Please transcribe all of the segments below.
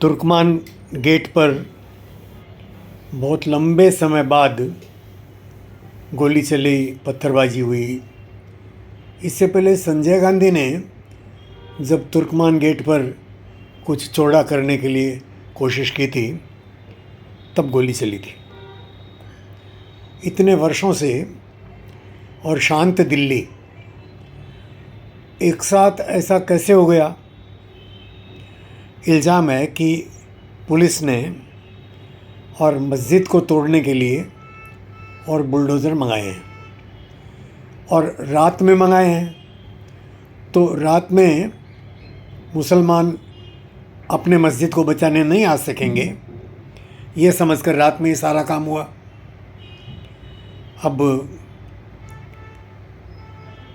तुर्कमान gate पर बहुत लंबे समय बाद गोली चली, पत्थरबाजी हुई। इससे पहले संजय गांधी ने जब तुर्कमान गेट पर कुछ चौड़ा करने के लिए कोशिश की थी तब गोली चली थी। इतने वर्षों से और शांत दिल्ली एक साथ ऐसा कैसे हो गया? इल्ज़ाम है कि पुलिस ने और मस्जिद को तोड़ने के लिए और बुलडोज़र मंगाए हैं और रात में मंगाए हैं। तो रात में मुसलमान अपने मस्जिद को बचाने नहीं आ सकेंगे, ये समझकर रात में ही सारा काम हुआ। अब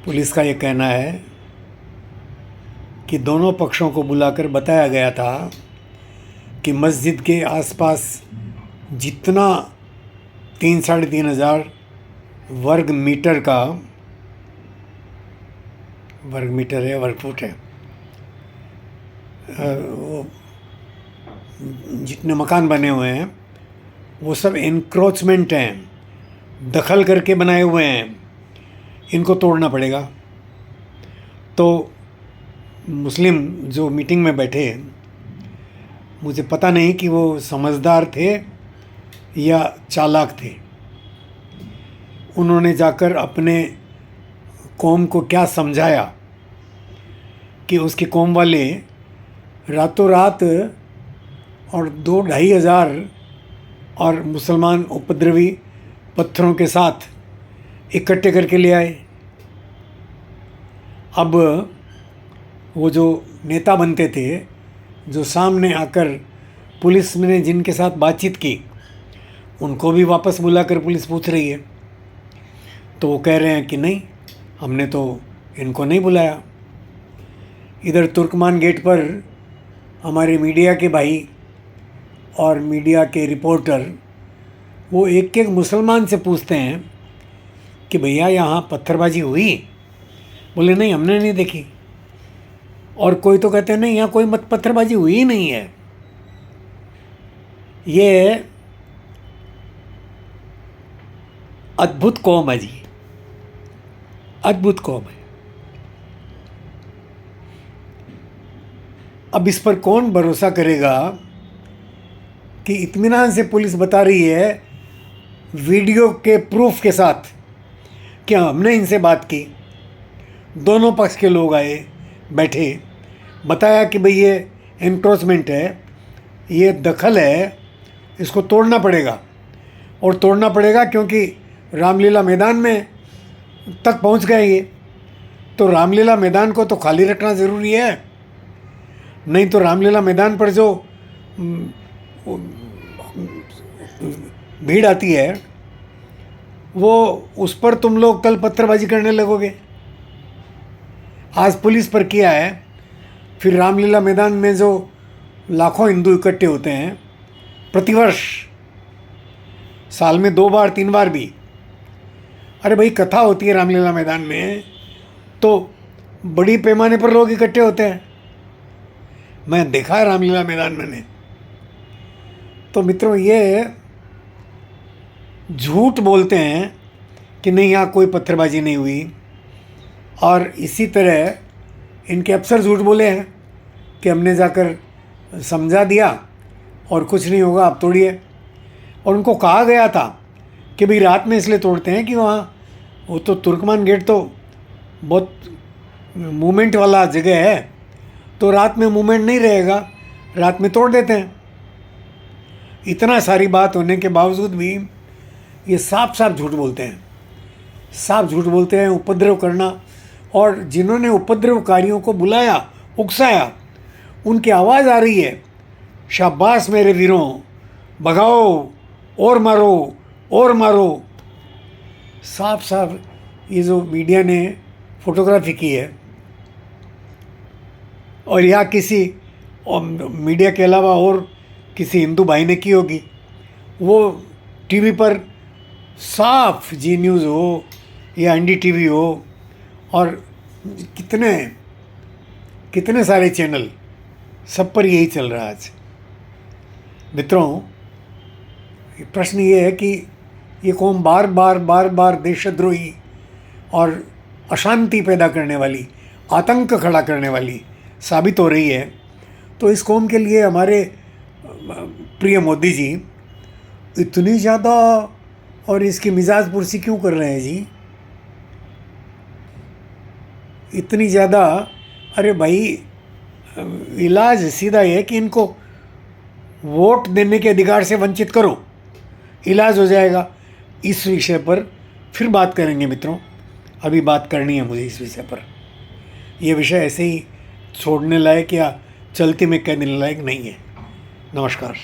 पुलिस का ये कहना है कि दोनों पक्षों को बुलाकर बताया गया था कि मस्जिद के आसपास जितना 3-3.5 वर्ग फुट है, वो जितने मकान बने हुए हैं वो सब एनक्रोचमेंट हैं, दखल करके बनाए हुए हैं, इनको तोड़ना पड़ेगा। तो मुस्लिम जो मीटिंग में बैठे, मुझे पता नहीं कि वो समझदार थे या चालाक थे। उन्होंने जाकर अपने कौम को क्या समझाया कि उसकी कौम वाले रातों रात और 2-2.5 हज़ार और मुसलमान उपद्रवी पत्थरों के साथ इकट्ठे करके ले आए। अब वो जो नेता बनते थे, जो सामने आकर पुलिस ने जिनके साथ बातचीत की, उनको भी वापस बुलाकर पुलिस पूछ रही है। तो वो कह रहे हैं कि नहीं, हमने तो इनको नहीं बुलाया। इधर तुर्कमान गेट पर हमारे मीडिया के भाई और मीडिया के रिपोर्टर वो एक एक मुसलमान से पूछते हैं कि भैया यहाँ पत्थरबाजी हुई? बोले नहीं, हमने नहीं देखी। और कोई तो कहते हैं नहीं, यहाँ कोई पत्थरबाजी हुई ही नहीं है। ये अद्भुत कौम है जी, अद्भुत कौम है। अब इस पर कौन भरोसा करेगा कि इत्मीनान से पुलिस बता रही है वीडियो के प्रूफ के साथ कि हमने इनसे बात की, दोनों पक्ष के लोग आए, बैठे, बताया कि भाई ये एनक्रोचमेंट है, ये दखल है, इसको तोड़ना पड़ेगा। और तोड़ना पड़ेगा क्योंकि रामलीला मैदान में तक पहुंच गए ये, तो रामलीला मैदान को तो खाली रखना ज़रूरी है। नहीं तो रामलीला मैदान पर जो भीड़ आती है वो, उस पर तुम लोग कल पत्थरबाजी करने लगोगे। आज पुलिस पर किया है, फिर रामलीला मैदान में जो लाखों हिंदू इकट्ठे होते हैं प्रतिवर्ष, साल में 2 बार 3 बार भी। अरे भाई, कथा होती है रामलीला मैदान में तो बड़ी पैमाने पर लोग इकट्ठे होते हैं। मैं देखा है रामलीला मैदान मैंने। तो मित्रों, ये झूठ बोलते हैं कि नहीं, यहाँ कोई पत्थरबाजी नहीं हुई। और इसी तरह इनके अफसर झूठ बोले हैं कि हमने जाकर समझा दिया और कुछ नहीं होगा, आप तोड़िए। और उनको कहा गया था कि भाई रात में इसलिए तोड़ते हैं कि वहाँ वो तो तुर्कमान गेट तो बहुत मूवमेंट वाला जगह है, तो रात में मूवमेंट नहीं रहेगा, रात में तोड़ देते हैं। इतना सारी बात होने के बावजूद भी ये साफ साफ झूठ बोलते हैं, साफ झूठ बोलते हैं। उपद्रव करना, और जिन्होंने उपद्रवकारियों को बुलाया, उकसाया, उनकी आवाज़ आ रही है, शाबाश मेरे वीरों, भगाओ और मारो और मारो। साफ साफ ये जो मीडिया ने फोटोग्राफी की है, और या किसी और मीडिया के अलावा और किसी हिंदू भाई ने की होगी, वो टीवी पर साफ जी न्यूज़ हो या NDTV हो, और कितने कितने सारे चैनल, सब पर यही चल रहा है आज। मित्रों, प्रश्न ये है कि ये कौम बार बार देशद्रोही और अशांति पैदा करने वाली, आतंक खड़ा करने वाली साबित हो रही है, तो इस कौम के लिए हमारे प्रिय मोदी जी इतनी ज़्यादा और इसकी मिजाज पुरसी क्यों कर रहे हैं जी? इतनी ज़्यादा? अरे भाई, इलाज सीधा ये है कि इनको वोट देने के अधिकार से वंचित करो, इलाज हो जाएगा। इस विषय पर फिर बात करेंगे मित्रों, अभी बात करनी है मुझे इस विषय पर। यह विषय ऐसे ही छोड़ने लायक या चलती में कहने लायक नहीं है। नमस्कार।